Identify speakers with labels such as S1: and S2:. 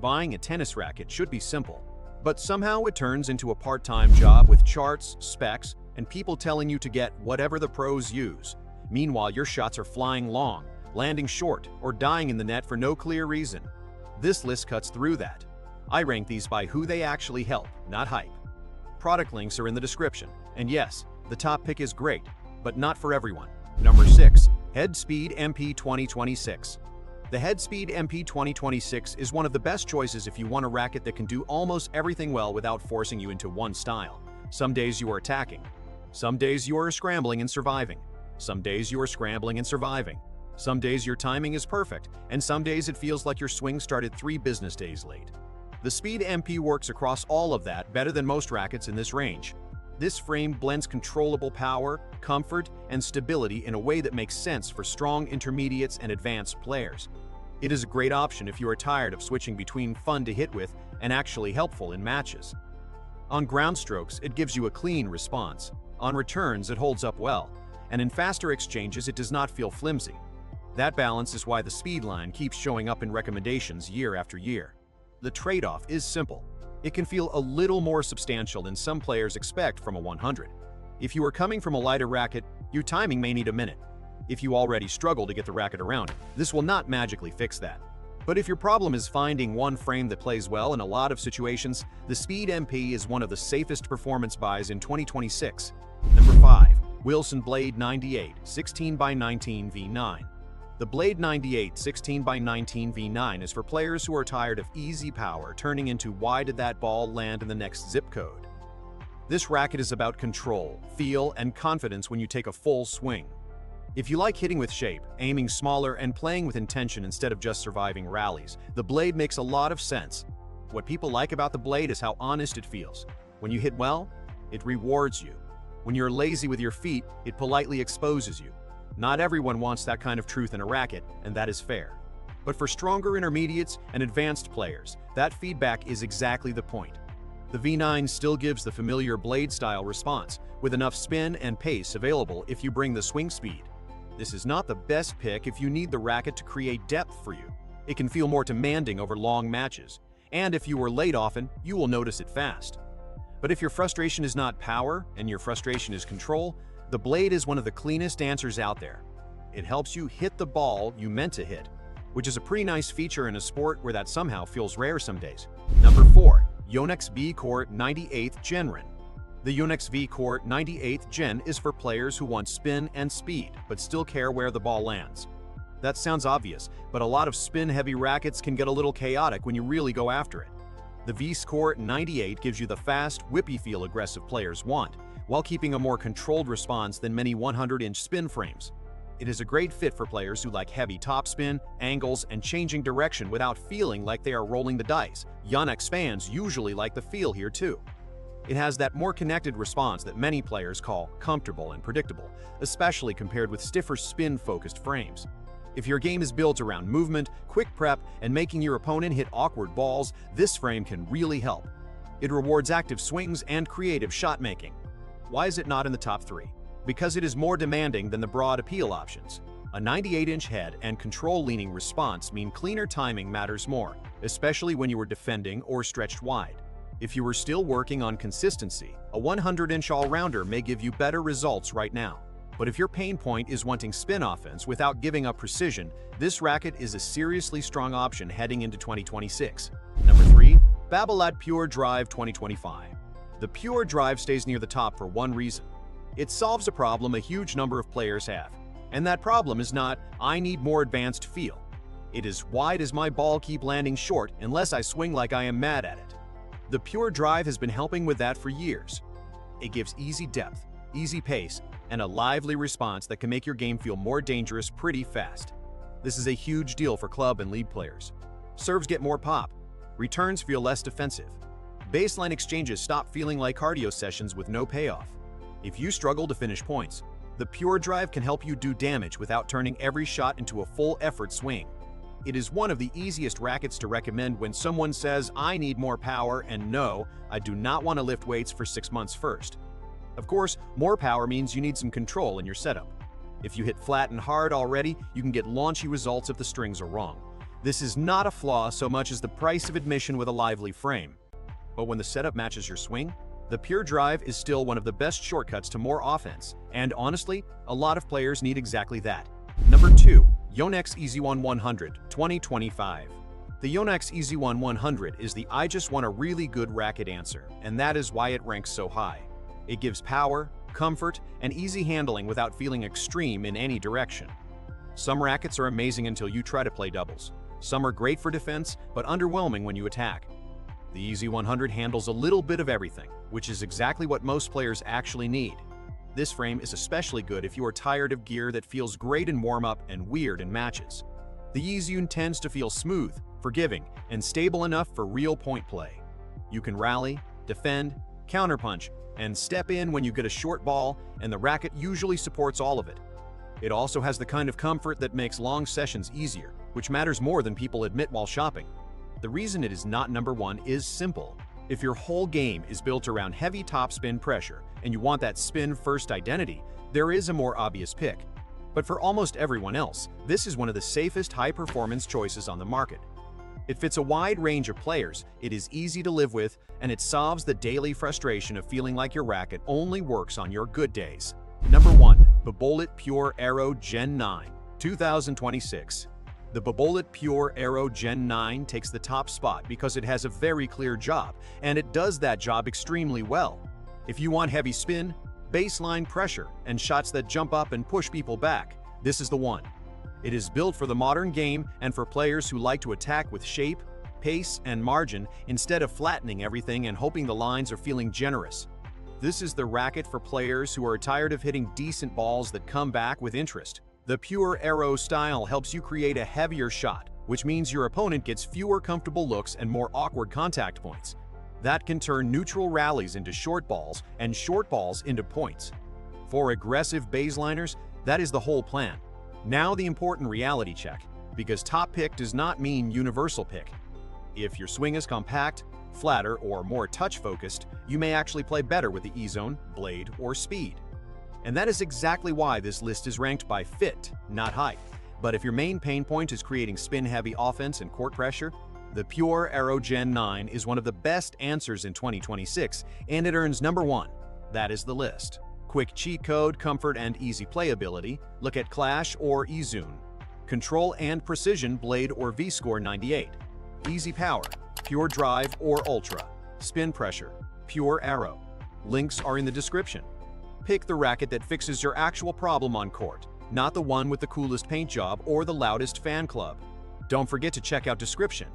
S1: Buying a tennis racket should be simple, but somehow it turns into a part-time job with charts, specs, and people telling you to get whatever the pros use. Meanwhile, your shots are flying long, landing short, or dying in the net for no clear reason. This list cuts through that. I rank these by who they actually help, not hype. Product links are in the description. And yes, the top pick is great, but not for everyone. Number 6. Headspeed MP 2026. The Headspeed MP 2026 is one of the best choices if you want a racket that can do almost everything well without forcing you into one style. Some days you are attacking. Some days you are scrambling and surviving. Some days you are scrambling and surviving. Some days your timing is perfect, and some days it feels like your swing started 3 business days late. The Speed MP works across all of that better than most rackets in this range. This frame blends controllable power, comfort, and stability in a way that makes sense for strong intermediates and advanced players. It is a great option if you are tired of switching between fun to hit with and actually helpful in matches. On ground strokes, it gives you a clean response. On returns, it holds up well. And in faster exchanges, it does not feel flimsy. That balance is why the Speed line keeps showing up in recommendations year after year. The trade-off is simple. It can feel a little more substantial than some players expect from a 100. If you are coming from a lighter racket, your timing may need a minute. If you already struggle to get the racket around, this will not magically fix that. But if your problem is finding one frame that plays well in a lot of situations, the Speed MP is one of the safest performance buys in 2026. Number 5. Wilson Blade 98 16x19 V9. The Blade 98 16x19 V9 is for players who are tired of easy power turning into why did that ball land in the next zip code. This racket is about control, feel, and confidence when you take a full swing. If you like hitting with shape, aiming smaller, and playing with intention instead of just surviving rallies, the Blade makes a lot of sense. What people like about the Blade is how honest it feels. When you hit well, it rewards you. When you're lazy with your feet, it politely exposes you. Not everyone wants that kind of truth in a racket, and that is fair. But for stronger intermediates and advanced players, that feedback is exactly the point. The V9 still gives the familiar blade-style response, with enough spin and pace available if you bring the swing speed. This is not the best pick if you need the racket to create depth for you. It can feel more demanding over long matches, and if you are late often, you will notice it fast. But if your frustration is not power and your frustration is control, the Blade is one of the cleanest answers out there. It helps you hit the ball you meant to hit, which is a pretty nice feature in a sport where that somehow feels rare some days. Number 4. Yonex VCORE 98th Gen. The Yonex VCORE 98th Gen is for players who want spin and speed, but still care where the ball lands. That sounds obvious, but a lot of spin-heavy rackets can get a little chaotic when you really go after it. The VCORE 98 gives you the fast, whippy feel aggressive players want, while keeping a more controlled response than many 100-inch spin frames. It is a great fit for players who like heavy topspin, angles, and changing direction without feeling like they are rolling the dice. Yonex fans usually like the feel here too. It has that more connected response that many players call comfortable and predictable, especially compared with stiffer spin-focused frames. If your game is built around movement, quick prep, and making your opponent hit awkward balls, this frame can really help. It rewards active swings and creative shot making. Why is it not in the top 3? Because it is more demanding than the broad appeal options. A 98-inch head and control-leaning response mean cleaner timing matters more, especially when you are defending or stretched wide. If you are still working on consistency, a 100-inch all-rounder may give you better results right now. But if your pain point is wanting spin offense without giving up precision, this racket is a seriously strong option heading into 2026. Number 3. Babolat Pure Drive 2025. The Pure Drive stays near the top for one reason. It solves a problem a huge number of players have. And that problem is not, I need more advanced feel. It is, why does my ball keep landing short unless I swing like I am mad at it? The Pure Drive has been helping with that for years. It gives easy depth, easy pace, and a lively response that can make your game feel more dangerous pretty fast. This is a huge deal for club and league players. Serves get more pop. Returns feel less defensive. Baseline exchanges stop feeling like cardio sessions with no payoff. If you struggle to finish points, the Pure Drive can help you do damage without turning every shot into a full-effort swing. It is one of the easiest rackets to recommend when someone says, I need more power, and no, I do not want to lift weights for 6 months first. Of course, more power means you need some control in your setup. If you hit flat and hard already, you can get launchy results if the strings are wrong. This is not a flaw so much as the price of admission with a lively frame. But when the setup matches your swing, the Pure Drive is still one of the best shortcuts to more offense, and honestly, a lot of players need exactly that. Number 2. Yonex EZONE 100 2025. The Yonex EZONE 100 is the "I just want a really good racket" answer, and that is why it ranks so high. It gives power, comfort, and easy handling without feeling extreme in any direction. Some rackets are amazing until you try to play doubles. Some are great for defense, but underwhelming when you attack. The EZ100 handles a little bit of everything, which is exactly what most players actually need. This frame is especially good if you are tired of gear that feels great in warm-up and weird in matches. The EZONE tends to feel smooth, forgiving, and stable enough for real point play. You can rally, defend, counterpunch, and step in when you get a short ball, and the racket usually supports all of it. It also has the kind of comfort that makes long sessions easier, which matters more than people admit while shopping. The reason it is not number 1 is simple. If your whole game is built around heavy topspin pressure and you want that spin-first identity, there is a more obvious pick. But for almost everyone else, this is one of the safest high-performance choices on the market. It fits a wide range of players, it is easy to live with, and it solves the daily frustration of feeling like your racket only works on your good days. Number 1. Babolat Pure Aero Gen9 2026. The Babolat Pure Aero Gen9 takes the top spot because it has a very clear job, and it does that job extremely well. If you want heavy spin, baseline pressure, and shots that jump up and push people back, this is the one. It is built for the modern game and for players who like to attack with shape, pace, and margin instead of flattening everything and hoping the lines are feeling generous. This is the racket for players who are tired of hitting decent balls that come back with interest. The Pure Aero style helps you create a heavier shot, which means your opponent gets fewer comfortable looks and more awkward contact points. That can turn neutral rallies into short balls and short balls into points. For aggressive baseliners, that is the whole plan. Now the important reality check, because top pick does not mean universal pick. If your swing is compact, flatter, or more touch-focused, you may actually play better with the EZONE, blade, or speed. And that is exactly why this list is ranked by fit, not height. But if your main pain point is creating spin-heavy offense and court pressure, the Pure Aero Gen9 is one of the best answers in 2026, and it earns number 1. That is the list. Quick cheat code, comfort, and easy playability, look at Clash or EZONE. Control and precision, blade or VCORE 98. Easy power, Pure Drive or Ultra. Spin pressure, Pure Aero. Links are in the description. Pick the racket that fixes your actual problem on court, not the one with the coolest paint job or the loudest fan club. Don't forget to check out description.